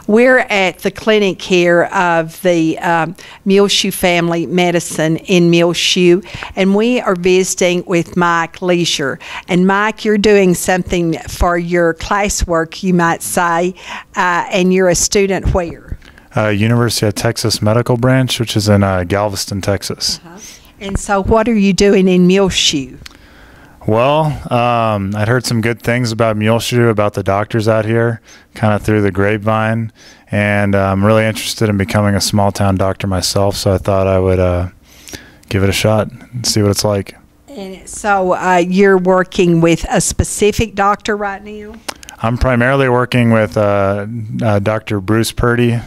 We're at the clinic here of the Muleshoe Family Medicine in Muleshoe, and we are visiting with Mike Leasure. And Mike, you're doing something for your classwork, you might say, and you're a student where? University of Texas Medical Branch, which is in Galveston, Texas. And so what are you doing in Muleshoe? Well, I'd heard some good things about Muleshoe, about the doctors out here, kind of through the grapevine, and I'm really interested in becoming a small-town doctor myself, so I thought I would give it a shot and see what it's like. And so you're working with a specific doctor right now? I'm primarily working with Dr. Bruce Purdy,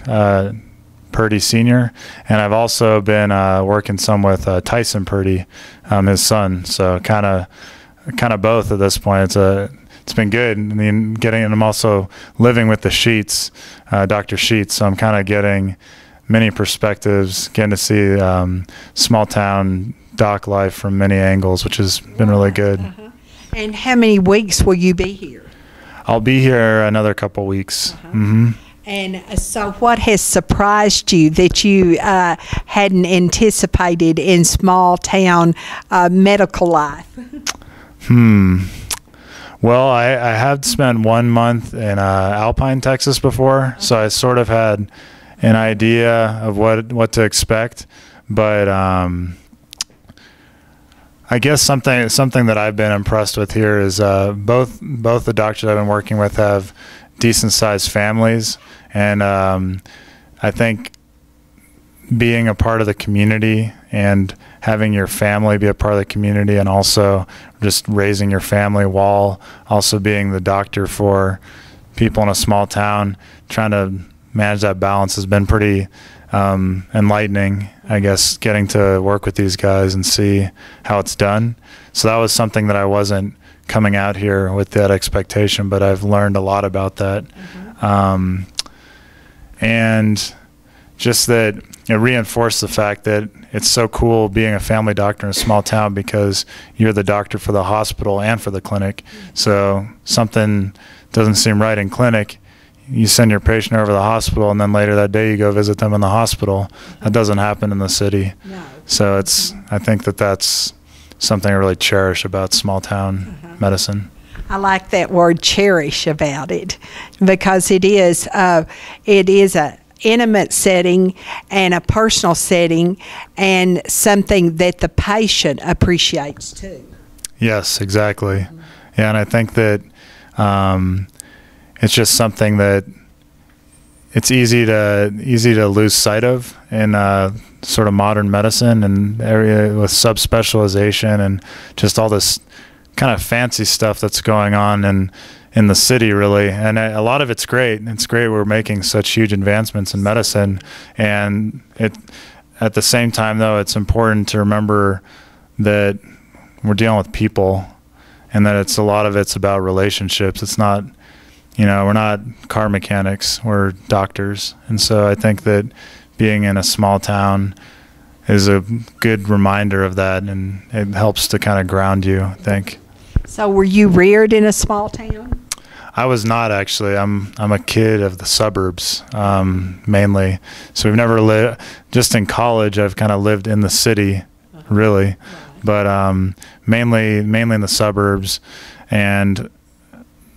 Purdy Sr., and I've also been working some with Tyson Purdy, his son, so kind of both at this point. It's been good. I mean, and I'm also living with the Sheets, Dr. Sheets, so I'm kind of getting many perspectives, getting to see small town doc life from many angles, which has been really good. And how many weeks will you be here? I'll be here another couple weeks. And so what has surprised you that you hadn't anticipated in small town medical life? Well, I have spent 1 month in Alpine, Texas before, so I sort of had an idea of what to expect. But I guess something that I've been impressed with here is both the doctors I've been working with have decent-sized families, and I think being a part of the community and having your family be a part of the community, and also just raising your family while also being the doctor for people in a small town, trying to manage that balance has been pretty enlightening, I guess, getting to work with these guys and see how it's done. So that was something that I wasn't coming out here with that expectation, but I've learned a lot about that. And just that it reinforced the fact that it's so cool being a family doctor in a small town, because you're the doctor for the hospital and for the clinic. So something doesn't seem right in clinic, you send your patient over to the hospital, and then later that day you go visit them in the hospital. That doesn't happen in the city. So I think that's something I really cherish about small town medicine. I like that word cherish about it, because it is a intimate setting and a personal setting, and something that the patient appreciates too. Yes, exactly. Yeah, and I think that it's just something that it's easy to lose sight of in sort of modern medicine and area with subspecialization and just all this kind of fancy stuff that's going on in the city, really. And a lot of it's great. It's great we're making such huge advancements in medicine, and at the same time, though, it's important to remember that we're dealing with people, and that a lot of it's about relationships. It's not, we're not car mechanics, we're doctors. And so I think that being in a small town is a good reminder of that, and it helps to kind of ground you, I think. So were you reared in a small town? I was not, actually. I'm a kid of the suburbs, mainly. So we've never lived, just in college I've kind of lived in the city, really. But mainly in the suburbs. And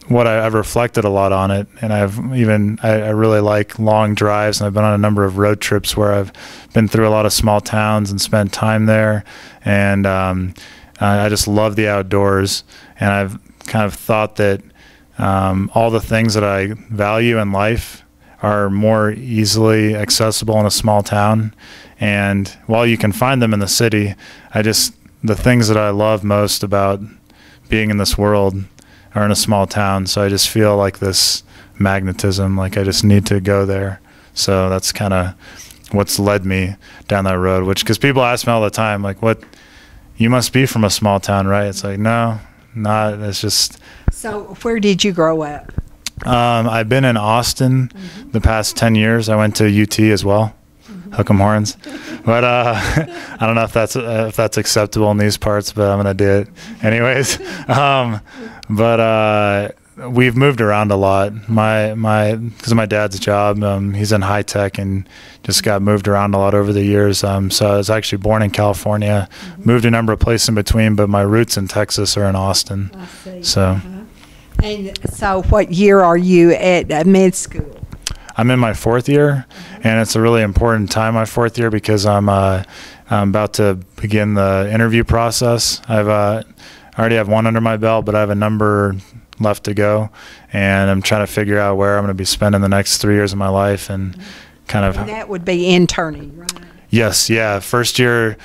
I've reflected a lot on it, and I really like long drives, and I've been on a number of road trips where I've been through a lot of small towns and spent time there, and I just love the outdoors, and I've kind of thought that all the things that I value in life are more easily accessible in a small town, and while you can find them in the city, the things that I love most about being in this world are in a small town. So I just feel like this magnetism, like I just need to go there. So that's kind of what's led me down that road, because people ask me all the time, like, you must be from a small town, right? It's like, no, not. It's just. So where did you grow up? I've been in Austin the past 10 years. I went to UT as well. Hook 'em horns. But I don't know if that's acceptable in these parts, but I'm gonna do it anyways. But we've moved around a lot. Because of my dad's job, he's in high tech and just got moved around a lot over the years. So I was actually born in California, moved a number of places in between, but my roots in Texas are in Austin. I see. So, And so what year are you at med school? I'm in my 4th year, and it's a really important time, my 4th year, because I'm about to begin the interview process. I already have one under my belt, but I have a number left to go, and I'm trying to figure out where I'm going to be spending the next 3 years of my life, and kind of. And that would be interning, right? Yes, yeah. First year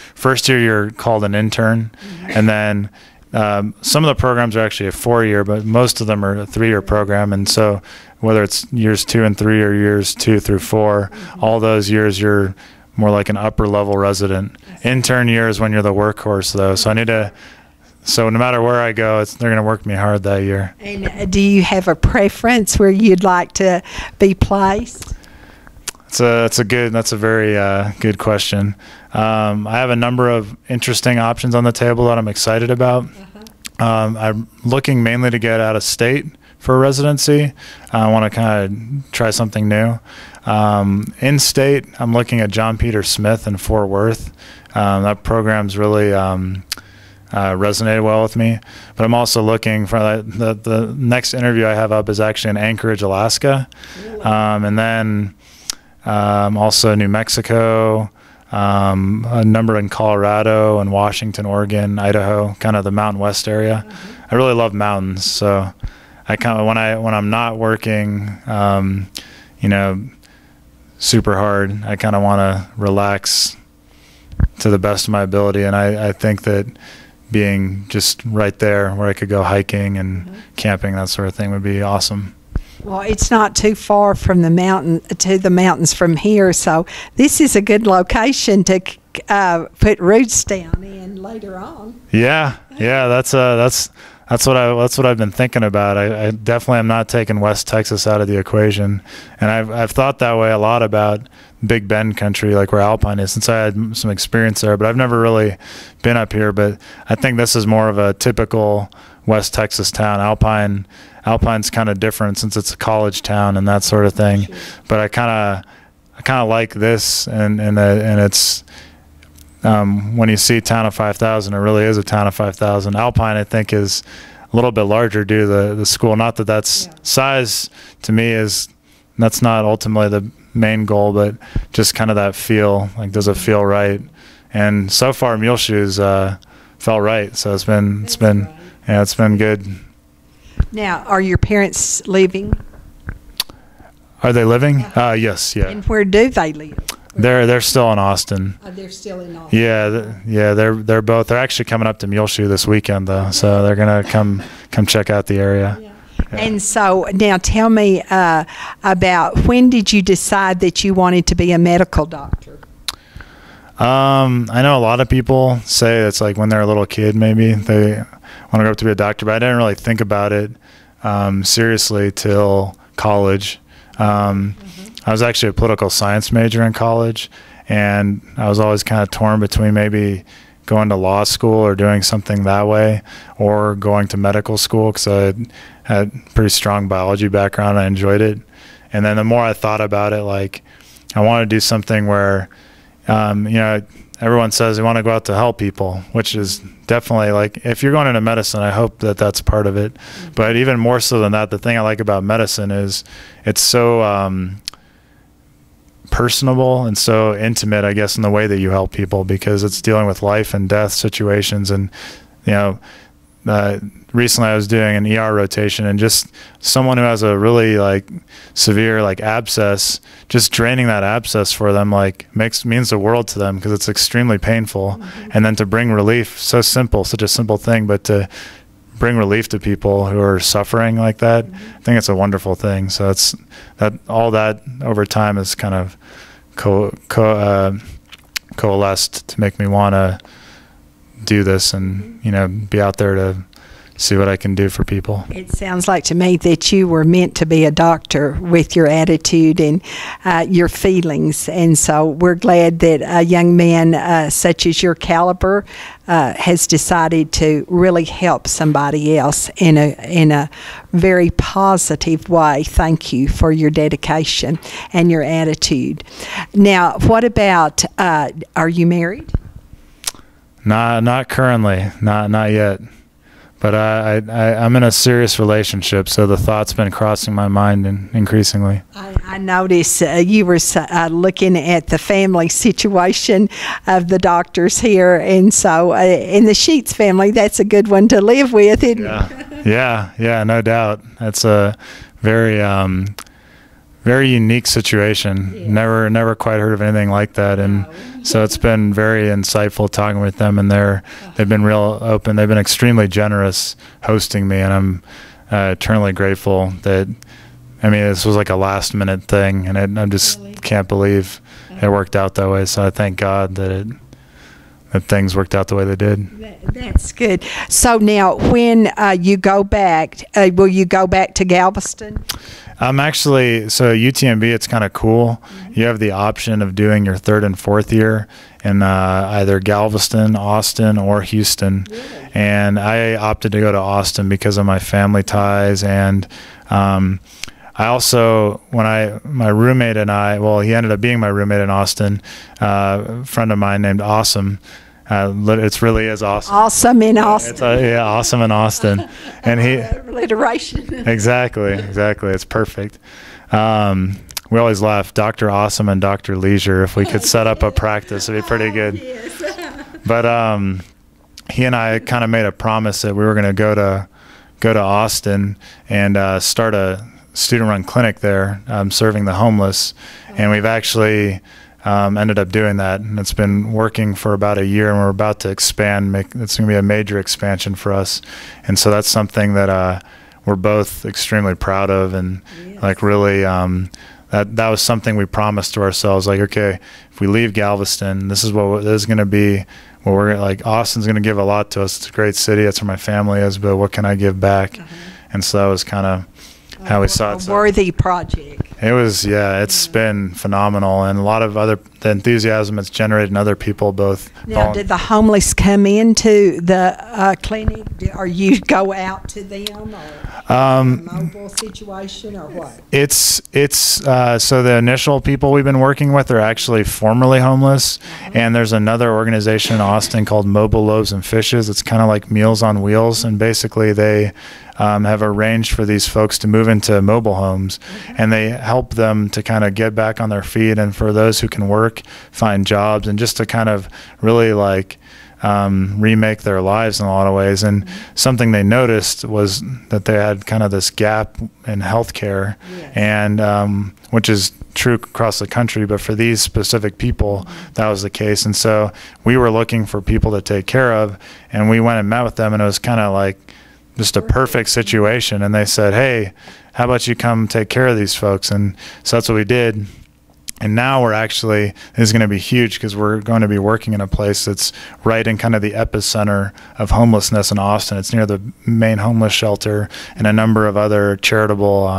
you're called an intern, and then some of the programs are actually a 4-year, but most of them are a 3-year program, and so whether it's years 2 and 3 or years 2 through 4, all those years you're more like an upper level resident. Intern year is when you're the workhorse, though. So no matter where I go, they're going to work me hard that year. And do you have a preference where you'd like to be placed? That's a very good question. I have a number of interesting options on the table that I'm excited about. I'm looking mainly to get out of state for a residency. I want to kind of try something new. In state, I'm looking at John Peter Smith in Fort Worth. That program's really resonated well with me. But I'm also looking for the next interview I have up is actually in Anchorage, Alaska, and then also New Mexico, a number in Colorado and Washington, Oregon, Idaho, kind of the Mountain West area. I really love mountains, so I kind of when I'm not working, super hard, I kind of want to relax to the best of my ability, and I think that being just right there where I could go hiking and camping, that sort of thing, would be awesome. Well, it's not too far from the mountains from here, so this is a good location to put roots down in later on. Yeah, that's what I've been thinking about. I definitely am not taking West Texas out of the equation, and I've thought that way a lot about Big Bend country, like where Alpine is, since I had some experience there. But I've never really been up here. But I think this is more of a typical West Texas town. Alpine's kind of different since it's a college town and that sort of thing. Sure. But I kind of like this, and it's when you see town of 5,000, it really is a town of 5,000. Alpine, I think, is a little bit larger due to the school. Not that that's size to me that's not ultimately the main goal, but just kind of that feel. Like, does it feel right? And so far, Muleshoe's felt right. So it's been good. Now, are your parents living? Are they living? Yes, yeah. And where do they live? They're still in Austin. They're still in Austin. Yeah, they're actually coming up to Muleshoe this weekend, though. So they're gonna come check out the area. Yeah. And so now tell me about, when did you decide that you wanted to be a medical doctor? I know a lot of people say it's like when they're a little kid, maybe they want to grow up to be a doctor, but I didn't really think about it seriously till college. I was actually a political science major in college, and I was always kind of torn between maybe going to law school or doing something that way, or going to medical school, because I had a pretty strong biology background. I enjoyed it. And then the more I thought about it, like, I want to do something where, everyone says they want to go out to help people, which is definitely, like, if you're going into medicine, I hope that that's part of it. But even more so than that, the thing I like about medicine is it's so personable and so intimate, I guess, in the way that you help people, because it's dealing with life and death situations. And recently I was doing an ER rotation, and just someone who has a really severe abscess, just draining that abscess for them means the world to them, because it's extremely painful. And then to bring relief, such a simple thing, but to bring relief to people who are suffering like that, I think it's a wonderful thing. So it's all that over time has kind of coalesced to make me want to do this, and be out there to see what I can do for people. It sounds like to me that you were meant to be a doctor with your attitude and your feelings. And so we're glad that a young man such as your caliber has decided to really help somebody else in a very positive way. Thank you for your dedication and your attitude. Now, what about, are you married? Not currently, not yet. But I'm in a serious relationship, so the thought's been crossing my mind increasingly. I noticed you were looking at the family situation of the doctors here, and so in the Sheets family, that's a good one to live with, isn't it? Yeah, no doubt. That's a very very unique situation. Yeah. Never quite heard of anything like that, and so it's been very insightful talking with them, and they've been real open. They've been extremely generous hosting me, and I'm eternally grateful that, I mean, this was like a last minute thing, and I just can't believe it worked out that way. So I thank God that things worked out the way they did. That's good. So now, when you go back, will you go back to Galveston? Actually, so UTMB, it's kind of cool. You have the option of doing your 3rd and 4th year in either Galveston, Austin, or Houston. Really? And I opted to go to Austin because of my family ties. And I also, my roommate and I, well, he ended up being my roommate in Austin, a friend of mine named Awesome. It's really is awesome. Awesome in Austin. Yeah, awesome in Austin. And he alliteration. Exactly. It's perfect. We always laugh, Dr. Awesome and Dr. Leasure. If we could set up a practice, it'd be pretty good. Yes. But he and I kind of made a promise that we were going to go to Austin and start a student-run clinic there, serving the homeless. And we've actually ended up doing that, and it's been working for about a year, and we're about to expand. It's going to be a major expansion for us, and so that's something that we're both extremely proud of, and like really that was something we promised to ourselves. Like, okay, if we leave Galveston, this is going to be. Well, we're like, Austin's going to give a lot to us. It's a great city. That's where my family is. But what can I give back? And so that was kind of how we saw it. A worthy project. It was, it's been phenomenal, and a lot of the enthusiasm it's generated in other people both. Now, did the homeless come into the clinic, or you go out to them, or a mobile situation, or what? It's so the initial people we've been working with are actually formerly homeless, and there's another organization in Austin called Mobile Loaves and Fishes. It's kind of like Meals on Wheels, and basically they have arranged for these folks to move into mobile homes, and they help them to kind of get back on their feet, and for those who can work, find jobs, and just to kind of really like remake their lives in a lot of ways. And something they noticed was that they had kind of this gap in healthcare, and which is true across the country, but for these specific people, that was the case. And so we were looking for people to take care of, and we went and met with them, and it was kind of like just a perfect situation. And they said, hey, how about you come take care of these folks? And so that's what we did. And now we're actually, this is going to be huge because we're going to be working in a place that's right in kind of the epicenter of homelessness in Austin. It's near the main homeless shelter and a number of other charitable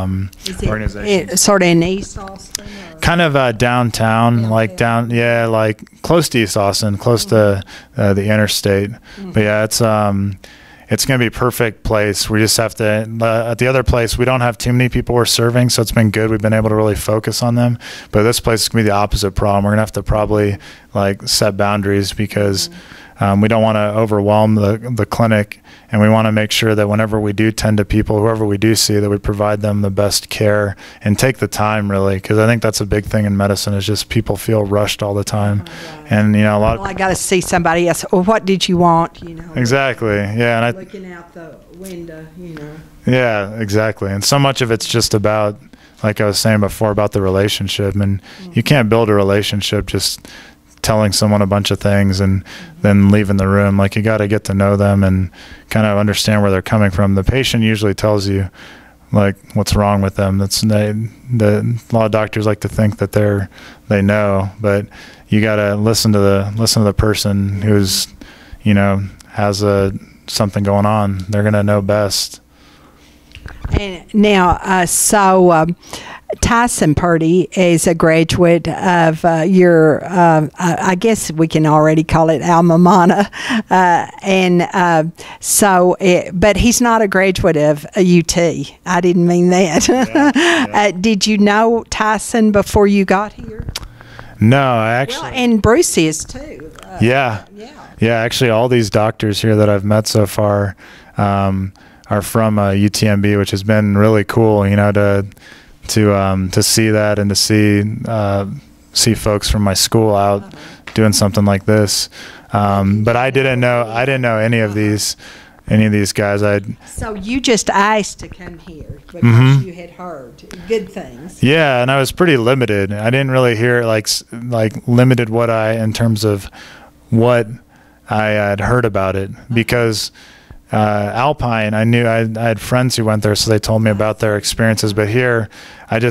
organizations. Sort of in East Austin? Kind of downtown, like like close to East Austin, close to the interstate. But yeah, it's going to be a perfect place. We just have to, at the other place, we don't have too many people we're serving, so it's been good. We've been able to really focus on them. But this place is going to be the opposite problem. We're going to have to probably like set boundaries because we don't want to overwhelm the clinic, and we want to make sure that whenever we do tend to people, whoever we do see, that we provide them the best care and take the time, really, because I think that's a big thing in medicine is just people feel rushed all the time. And a lot of I got to see somebody else. Well, what did you want? Exactly. Yeah, and looking out the window. Yeah, exactly. And so much of it's just about, like I was saying before, about the relationship, and you can't build a relationship just telling someone a bunch of things and then leaving the room. Like, you got to get to know them and kind of understand where they're coming from. The patient usually tells you like what's wrong with them. A lot of doctors like to think that they know, but you got to listen to the person who's has a something going on. They're going to know best. And now, Tyson Purdy is a graduate of your, I guess we can already call it alma mater, but he's not a graduate of UT. I didn't mean that. Yeah. Did you know Tyson before you got here? No, I actually. Well, and Bruce is too. Yeah. Actually, all these doctors here that I've met so far are from UTMB, which has been really cool. To see that and to see folks from my school out doing something like this. But I didn't know any of these guys. So you just asked to come here because you had heard good things. Yeah, and I was pretty limited. I didn't really hear like limited in terms of what I had heard about it, because Alpine, I knew I had friends who went there, so they told me about their experiences. But here, it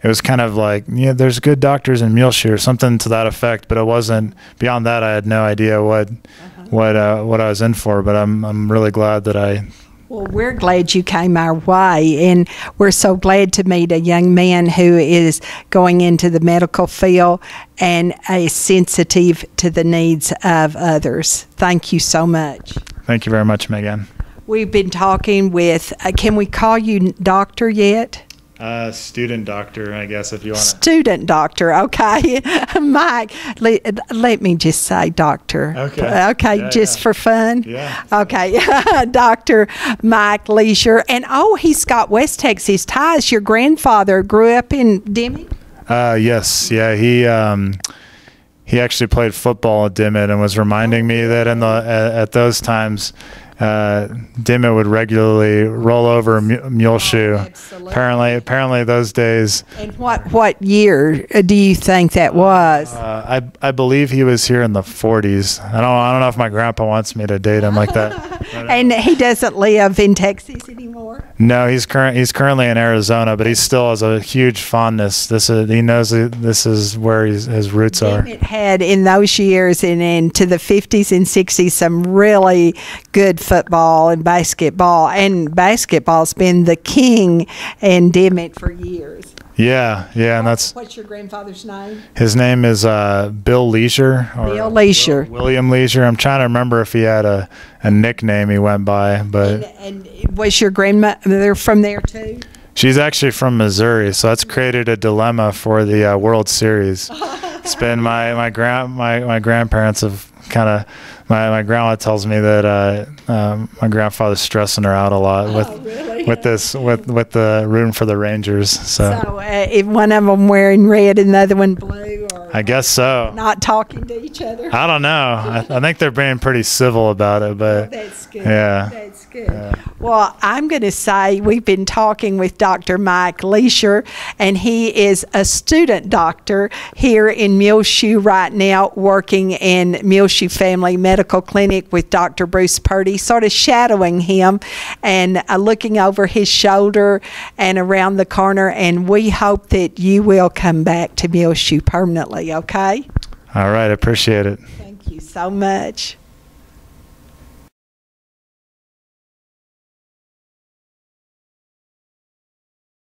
was kind of like, there's good doctors in Muleshoe or something to that effect. But it wasn't beyond that. I had no idea what I was in for. But I'm really glad that I. Well, we're glad you came our way, and we're so glad to meet a young man who is going into the medical field and is sensitive to the needs of others. Thank you so much. Thank you very much, Megan. We've been talking with, can we call you doctor yet? Student doctor, I guess, if you want to. Student doctor, okay. Mike, let me just say doctor. Okay, yeah, just for fun? Yeah. Okay, Dr. Mike Leasure. And, he's got West Texas ties. Your grandfather grew up in Dimmitt? Yes, yeah, he actually played football at Dimmitt and was reminding me that at those times, Dimmitt would regularly roll over Muleshoe. Apparently those days. And what year do you think that was? I believe he was here in the 40s. I don't know if my grandpa wants me to date him like that. And he doesn't live in Texas anymore? No, he's currently in Arizona, but he still has a huge fondness. He knows this is where his roots are. Dimmitt had in those years and into the 50s and 60s some really good football and basketball, and basketball's been the king in Dimmitt for years. Yeah, and what's your grandfather's name? His name is Bill Leasure. Bill Leasure. William Leasure. I'm trying to remember if he had a nickname he went by, but. And was your grandmother from there too? She's actually from Missouri, so that's created a dilemma for the World Series. It's been my grandparents have kind of. My grandma tells me that my grandfather's stressing her out a lot with the rooting for the Rangers. So if one of them wearing red and the other one blue, or I guess so. Not talking to each other. I don't know. I think they're being pretty civil about it, but that's good. Yeah, that's good. Yeah. Well, I'm going to say we've been talking with Dr. Mike Leasure, and he is a student doctor here in Muleshoe right now, working in Muleshoe Family Medical Clinic with Dr. Bruce Purdy, sort of shadowing him and looking over his shoulder and around the corner. And we hope that you will come back to Muleshoe permanently, okay? All right, I appreciate it. Thank you so much.